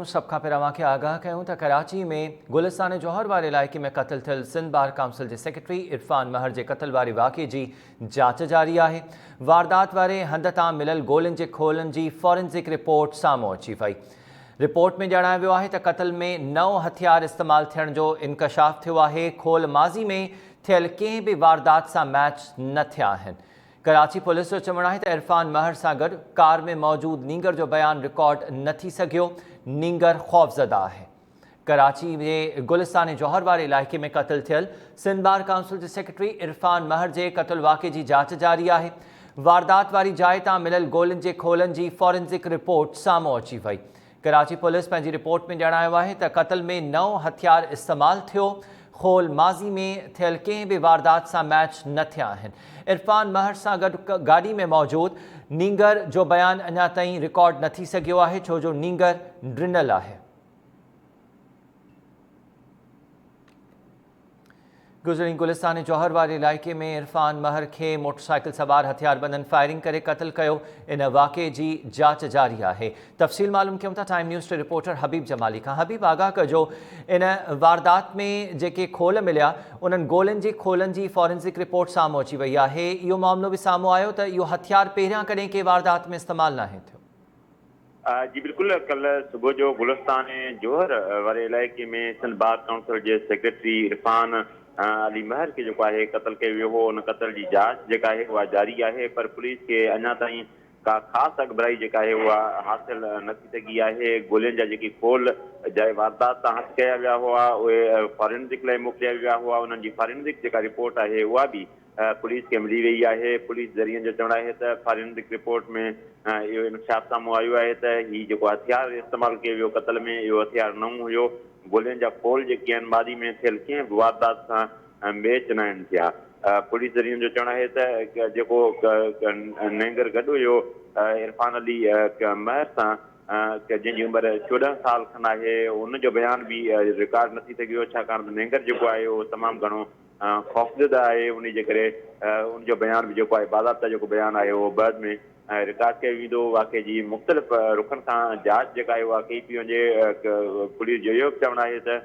सब खां पहिरियों खे आगाह कयूं त कराची में गुलिस्तान जौहर वारे इलाइक़े में क़त्ल थियल सिंध बार काउंसिल जे सेक्रेटरी इरफान महर जे क़त्ल वारे वाक़े जी जांच जारी आहे। वारदात वारे हंध तां मिलियल गोलियुनि जे खोलनि जी फॉरेंसिक रिपोर्ट साम्हूं अची वई। रिपोर्ट में ॼाणायो वियो आहे त क़त्ल में 9 हथियार इस्तेमालु थियण जो इंकशाफ थियो आहे। खोल माज़ी में थियल कंहिं बि वारदात सां मैच न थिया आहिनि। कराची पुलिस जो चवणु आहे त इरफान महर सां गॾु कार में मौजूद नींगर जो बयान रिकॉर्ड न थी सघियो। नींगर खौफ़ज़दा आहे। कराची में गुलिस्तान जौहर वारे इलाइक़े में क़त्ल थियल सिंध बार काउंसिल जे सेक्रेटरी इरफान महर जे क़त्ल वाक़े जी जांच जारी आहे। वारदात वारी जाइ तां मिलियल गोलियुनि जे खोलनि जी फॉरेंसिक रिपोर्ट साम्हूं अची वई। कराची पुलिस पंहिंजी रिपोर्ट में ॼाणायो आहे त क़त्ल में 9 हथियार इस्तेमालु थियो। खोल माज़ी में थियल कंहिं बि वारदात सां मैच न थिया आहिनि। इरफान महर सां गॾु गाॾी में मौजूद नींगर जो बयान अञा ताईं रिकॉर्ड न थी सघियो आहे, छो जो नींगर ॾिनल आहे। गुज़री गुलिस्तान जौहर वारे इलाइक़े में इरफान महर खे मोटरसाइकिल सवार हथियारबंदनि फायरिंग करे क़त्ल कयो। इन वाक़े जी जांच जारी आहे। तफ़सील मालूम कयूं था टाइम न्यूज़ जे रिपोर्टर हबीब जमाली खां। हबीब, आगाह कजो, इन वारदात में जेके खोल मिलिया उन्हनि गोलियुनि जी खोलनि जी फॉरेंसिक रिपोर्ट साम्हूं अची वई आहे। इहो मामिलो बि साम्हूं आयो त इहो हथियार पहिरियां कॾहिं कंहिं वारदात में इस्तेमालु नाहे थियो। जी बिल्कुल, कल सुबह जो गुलिस्तान जौहर वारे इलाइक़े में सिंध बार काउंसिल के सेक्रेटरी इरफान अली महर के क़त्ल किया वियो हो। उन क़त्ल की जांच जारी है, पर पुलिस के अञा ताईं का ख़ास अगबराई हासिल न थी सघी है। गोलियुनि जा जेके खोल जंहिं वारदात तां हथ कया विया हुआ उहे फॉरेंसिक लाइ मोकिलिया विया हुआ। उन्हनि जी फॉरेंसिक जेका रिपोर्ट है उहा भी पुलिस के मिली वही है। पुलिस ज़रिए जो चवणु आहे त फॉरेंसिक रिपोर्ट में इहो इंकशाफ साम्हूं आयो आहे त हीउ जेको हथियार इस्तेमालु कयो वियो क़त्ल में, इहो हथियार न हुयो। गोलियुनि जा खोल जेके आहिनि मादी में थियल कंहिं बि वारदात सां मैच न आहिनि थिया। पुलिस ज़रिए जो चवणु आहे त जेको नेंगर गॾु हुयो इरफान अली महर सां, जंहिंजी उमिरि 14 साल खनि आहे, उनजो बयान भी रिकॉर्ड न थी सघियो, छाकाणि त नेंगर जेको आहे उहो तमामु घणो खौफ़ज़दा आहे। उन जे करे उनजो बयान भी जेको आहे बाज़ाब्ता जेको बयान आहे उहो बाद में रिकॉर्ड कयो वेंदो। वाक़े जी मुख़्तलिफ़ रुखनि खां जांच जेका आहे उहा कई पई वञे। पुलिस जो इहो चवणु आहे त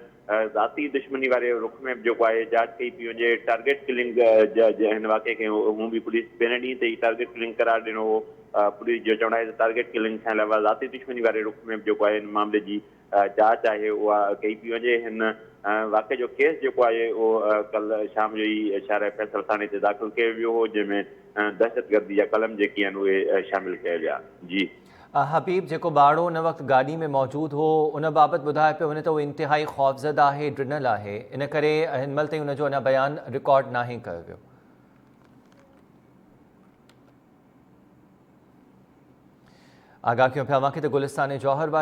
ज़ाती दुश्मनी वारे रुख में बि जेको आहे जांच कई पई वञे। टारगेट किलिंग हिन वाक़े खे हूं भी पुलिस पहिरें ॾींहं ते ई टारगेट किलिंग करार ॾिनो हो। पुलिस जो चवणु आहे त टारगेट किलिंग खां अलावा ज़ाती दुश्मनी वारे रुख में बि जेको आहे हिन मामले जी जांच आहे उहा कई पई वञे। हिन वाक़े जो केस जेको आहे उहो कल शाम जो ई शहर फैसल थाणे ते दाख़िल कयो वियो हो, जंहिंमें दहशतगर्दी जा कलम जेके आहिनि उहे शामिल कया विया। जी हबीब, जेको बाड़ो उन वक़्तु गाॾी में मौजूद हो उन बाबति ॿुधाए पियो वञे त उहो इंतिहाई खौफ़ज़दा आहे, ॾिनल आहे, इन करे हिन महिल ताईं उनजो अञा बयान रिकॉर्ड नाहे कयो वियो। आगाह कयूं पिया त गुलिस्तान जौहर वारे